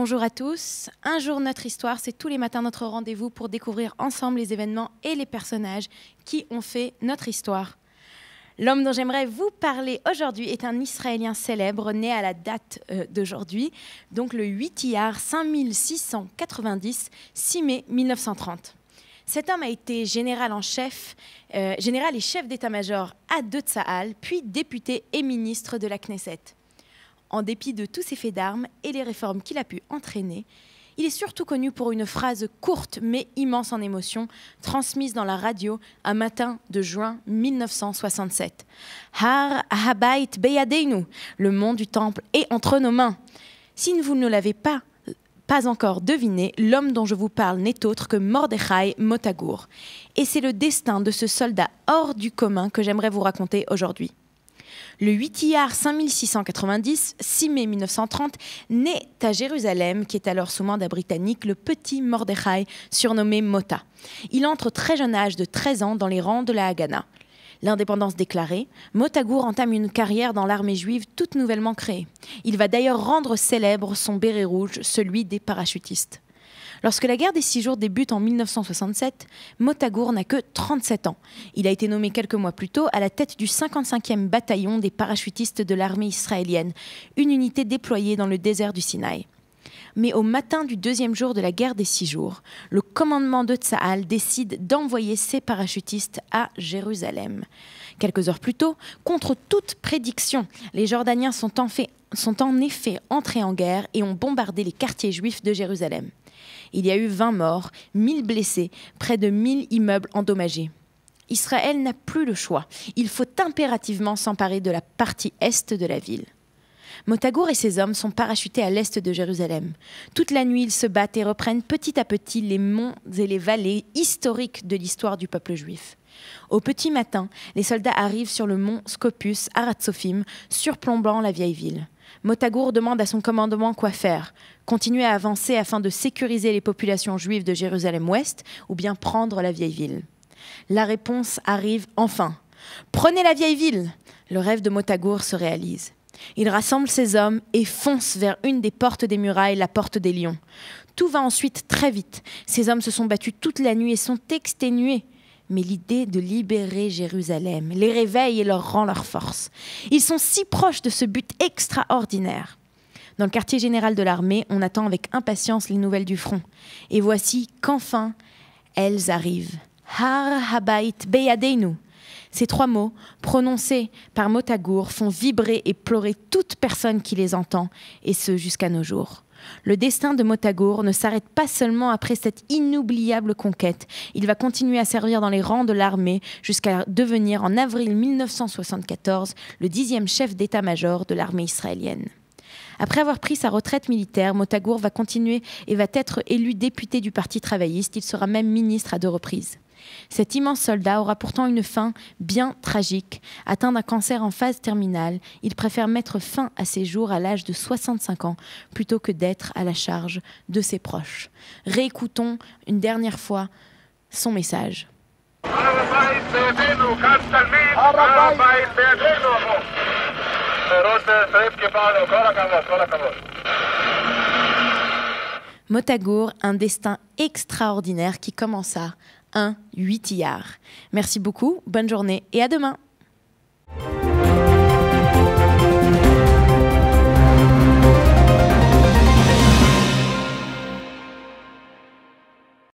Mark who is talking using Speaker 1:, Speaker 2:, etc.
Speaker 1: Bonjour à tous. Un jour notre histoire, c'est tous les matins notre rendez-vous pour découvrir ensemble les événements et les personnages qui ont fait notre histoire. L'homme dont j'aimerais vous parler aujourd'hui est un Israélien célèbre né à la date d'aujourd'hui, donc le 8 Iyar 5690, 6 mai 1930. Cet homme a été général et chef d'état-major à de Tsahal, puis député et ministre de la Knesset. En dépit de tous ses faits d'armes et les réformes qu'il a pu entraîner, il est surtout connu pour une phrase courte mais immense en émotion, transmise dans la radio un matin de juin 1967. « Har Habait Beyadeinu » le mont du temple est entre nos mains. Si vous ne l'avez pas encore deviné, l'homme dont je vous parle n'est autre que Mordechai Motagour. Et c'est le destin de ce soldat hors du commun que j'aimerais vous raconter aujourd'hui. Le 8 Iyar 5690, 6 mai 1930, naît à Jérusalem, qui est alors sous mandat britannique, le petit Mordechai, surnommé Mota. Il entre au très jeune âge de 13 ans dans les rangs de la Haganah. L'indépendance déclarée, Motagour entame une carrière dans l'armée juive toute nouvellement créée. Il va d'ailleurs rendre célèbre son béret rouge, celui des parachutistes. Lorsque la guerre des 6 jours débute en 1967, Motagour n'a que 37 ans. Il a été nommé quelques mois plus tôt à la tête du 55e bataillon des parachutistes de l'armée israélienne, une unité déployée dans le désert du Sinaï. Mais au matin du 2e jour de la guerre des 6 jours, le commandement de Tsahal décide d'envoyer ses parachutistes à Jérusalem. Quelques heures plus tôt, contre toute prédiction, les Jordaniens sont en effet entrés en guerre et ont bombardé les quartiers juifs de Jérusalem. Il y a eu 20 morts, 1000 blessés, près de 1000 immeubles endommagés. Israël n'a plus le choix. Il faut impérativement s'emparer de la partie est de la ville. Motagour et ses hommes sont parachutés à l'est de Jérusalem. Toute la nuit, ils se battent et reprennent petit à petit les monts et les vallées historiques de l'histoire du peuple juif. Au petit matin, les soldats arrivent sur le mont Scopus, à Ratsophim, surplombant la vieille ville. Motagour demande à son commandement quoi faire, continuer à avancer afin de sécuriser les populations juives de Jérusalem-Ouest ou bien prendre la vieille ville. La réponse arrive enfin. « Prenez la vieille ville !» Le rêve de Motagour se réalise. Il rassemble ses hommes et fonce vers une des portes des murailles, la porte des Lions. Tout va ensuite très vite. Ces hommes se sont battus toute la nuit et sont exténués. Mais l'idée de libérer Jérusalem les réveille et leur rend leur force. Ils sont si proches de ce but extraordinaire. Dans le quartier général de l'armée, on attend avec impatience les nouvelles du front. Et voici qu'enfin, elles arrivent. « Har Habait Beyadeinu » Ces 3 mots, prononcés par Motagour, font vibrer et pleurer toute personne qui les entend, et ce jusqu'à nos jours. Le destin de Motagour ne s'arrête pas seulement après cette inoubliable conquête. Il va continuer à servir dans les rangs de l'armée jusqu'à devenir en avril 1974 le 10e chef d'état-major de l'armée israélienne. Après avoir pris sa retraite militaire, Motagour va continuer et va être élu député du Parti travailliste. Il sera même ministre à 2 reprises. Cet immense soldat aura pourtant une fin bien tragique. Atteint d'un cancer en phase terminale, il préfère mettre fin à ses jours à l'âge de 65 ans plutôt que d'être à la charge de ses proches. Réécoutons une dernière fois son message. Motagour, un destin extraordinaire qui commença un 8 Iyar. Merci beaucoup, bonne journée et à demain.